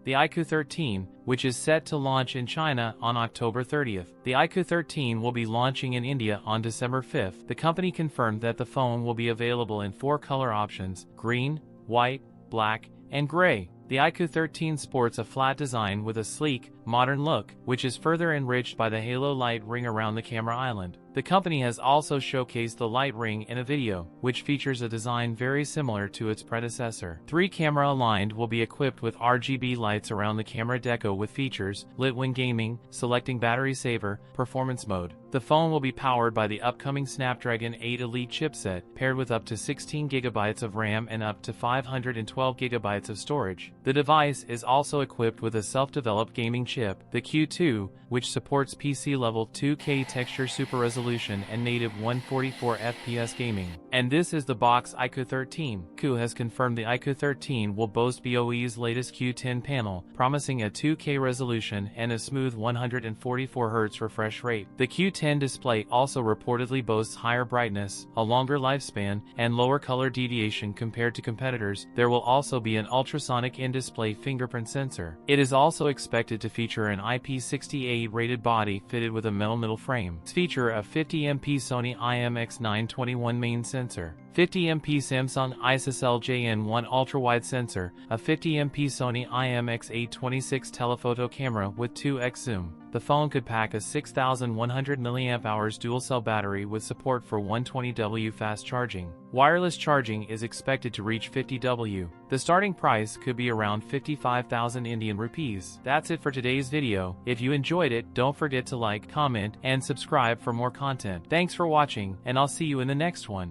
the iQOO 13, which is set to launch in China on October 30th. The iQOO 13 will be launching in India on December 5th. The company confirmed that the phone will be available in 4 color options: green, white, black, and gray. The iQOO 13 sports a flat design with a sleek, modern look, which is further enriched by the halo light ring around the camera island. The company has also showcased the light ring in a video, which features a design very similar to its predecessor. 3 camera aligned will be equipped with RGB lights around the camera deco with features: lit when gaming, selecting battery saver, performance mode. The phone will be powered by the upcoming Snapdragon 8 Elite chipset, paired with up to 16 GB of RAM and up to 512 GB of storage. The device is also equipped with a self-developed gaming chip, the Q2, which supports PC-level 2K texture super resolution and native 144 FPS gaming. And this is the box iQOO 13. iQOO has confirmed the iQOO 13 will boast BOE's latest Q10 panel, promising a 2K resolution and a smooth 144 Hz refresh rate. The Q10 display also reportedly boasts higher brightness, a longer lifespan, and lower color deviation compared to competitors. There will also be an ultrasonic in-display fingerprint sensor. It is also expected to feature an IP68 rated body fitted with a metal middle frame. It's feature a 50MP Sony IMX921 main sensor, 50MP Samsung ISOCELL JN1 ultra-wide sensor, a 50MP Sony IMX826 telephoto camera with 2x zoom. The phone could pack a 6100 mAh dual-cell battery with support for 120W fast charging. Wireless charging is expected to reach 50W. The starting price could be around 55,000 Indian rupees. That's it for today's video. If you enjoyed it, don't forget to like, comment, and subscribe for more content. Thanks for watching, and I'll see you in the next one.